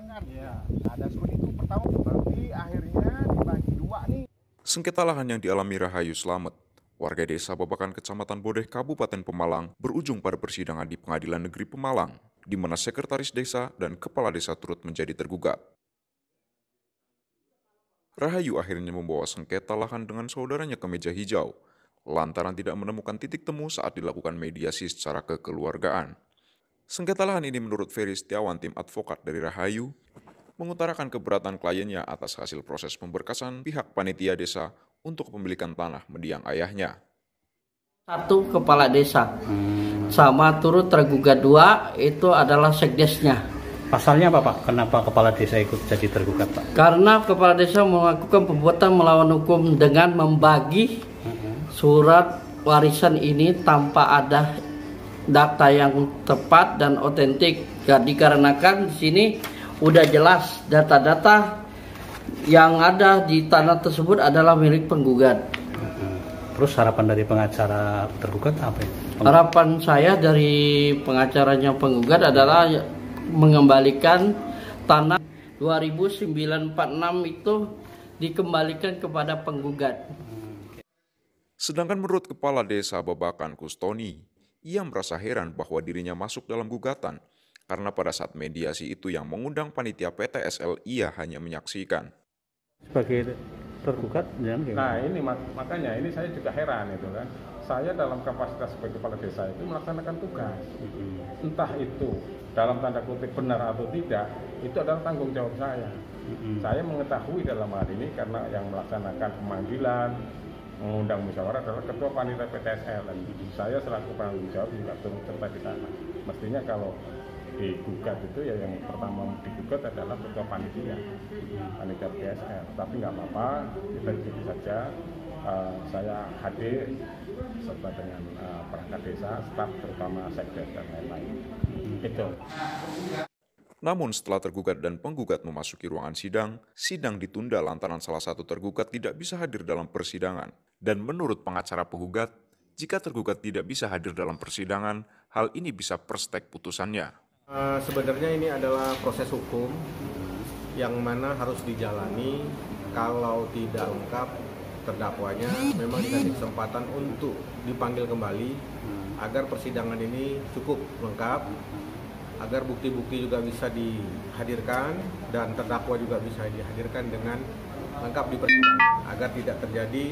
kan. Ya, ada skun itu pertama berarti akhirnya dibagi dua nih. Sengketa lahan yang dialami Rahayu Slamet, warga desa Babakan Kecamatan Bodeh, Kabupaten Pemalang, berujung pada persidangan di Pengadilan Negeri Pemalang, di mana sekretaris desa dan kepala desa turut menjadi tergugat. Rahayu akhirnya membawa sengketa lahan dengan saudaranya ke meja hijau, lantaran tidak menemukan titik temu saat dilakukan mediasi secara kekeluargaan. Sengketa lahan ini menurut Ferry Setiawan, tim advokat dari Rahayu, mengutarakan keberatan kliennya atas hasil proses pemberkasan pihak panitia desa untuk pemilikan tanah mendiang ayahnya. Satu kepala desa, sama turut tergugat dua itu adalah sekdesnya. Pasalnya apa Pak? Kenapa kepala desa ikut jadi tergugat Pak? Karena kepala desa melakukan perbuatan melawan hukum dengan membagi surat warisan ini tanpa ada data yang tepat dan otentik. Jadi dikarenakan di sini udah jelas data-data yang ada di tanah tersebut adalah milik penggugat. Terus harapan dari pengacara tergugat apa ya? Harapan saya dari pengacaranya penggugat adalah mengembalikan tanah 2946 itu dikembalikan kepada penggugat. Sedangkan menurut Kepala Desa Babakan Kustoni, ia merasa heran bahwa dirinya masuk dalam gugatan karena pada saat mediasi itu yang mengundang panitia PTSL ia hanya menyaksikan. Sebagai tergugat, Nah ini makanya ini saya juga heran itu kan. Saya dalam kapasitas sebagai kepala desa itu melaksanakan tugas. Entah itu dalam tanda kutip benar atau tidak, itu adalah tanggung jawab saya. Saya mengetahui dalam hal ini karena yang melaksanakan pemanggilan, mengundang musyawarah adalah ketua panitia PTSL dan saya selaku penanggung jawab juga turut serta di sana. Mestinya kalau digugat itu ya yang pertama digugat adalah ketua panitia PTSL. Tapi nggak apa-apa, kita ikuti saja. Saya hadir serta dengan perangkat desa, staf terutama sekdes dan lain-lain. Itu. Namun setelah tergugat dan penggugat memasuki ruangan sidang ditunda lantaran salah satu tergugat tidak bisa hadir dalam persidangan. Dan menurut pengacara penggugat, jika tergugat tidak bisa hadir dalam persidangan, hal ini bisa perstek putusannya. Sebenarnya ini adalah proses hukum yang mana harus dijalani. Kalau tidak lengkap, terdakwanya memang dikasih kesempatan untuk dipanggil kembali agar persidangan ini cukup lengkap, agar bukti-bukti juga bisa dihadirkan dan terdakwa juga bisa dihadirkan dengan lengkap di persidangan agar tidak terjadi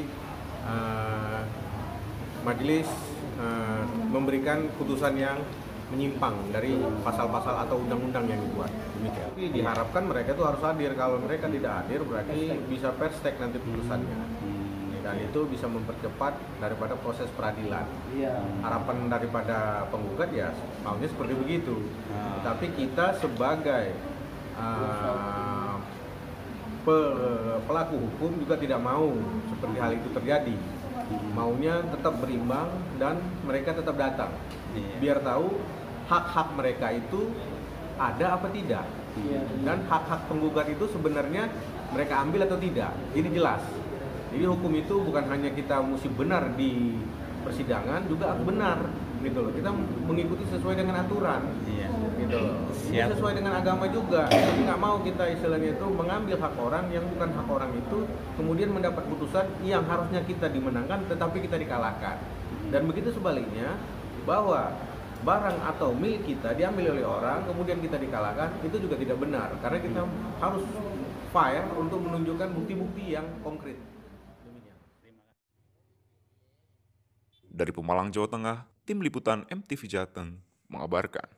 majelis memberikan putusan yang menyimpang dari pasal-pasal atau undang-undang yang dibuat. Demikian. Tapi diharapkan mereka itu harus hadir. Kalau mereka tidak hadir berarti bisa perstek nanti putusannya. Dan itu bisa mempercepat daripada proses peradilan. Harapan daripada penggugat ya maunya seperti begitu. Tapi kita sebagai pelaku hukum juga tidak mau seperti hal itu terjadi. Maunya tetap berimbang dan mereka tetap datang. Biar tahu hak-hak mereka itu ada apa tidak. Dan hak-hak penggugat itu sebenarnya mereka ambil atau tidak. Ini jelas. Jadi hukum itu bukan hanya kita mesti benar di persidangan, juga harus benar, gitu loh. Kita mengikuti sesuai dengan aturan, gitu loh. Ini sesuai dengan agama juga. Jadi nggak mau kita istilahnya itu mengambil hak orang yang bukan hak orang itu, kemudian mendapat putusan yang harusnya kita dimenangkan, tetapi kita dikalahkan. Dan begitu sebaliknya, bahwa barang atau milik kita diambil oleh orang, kemudian kita dikalahkan, itu juga tidak benar. Karena kita harus fair untuk menunjukkan bukti-bukti yang konkret. Dari Pemalang, Jawa Tengah, Tim Liputan MTV Jateng mengabarkan.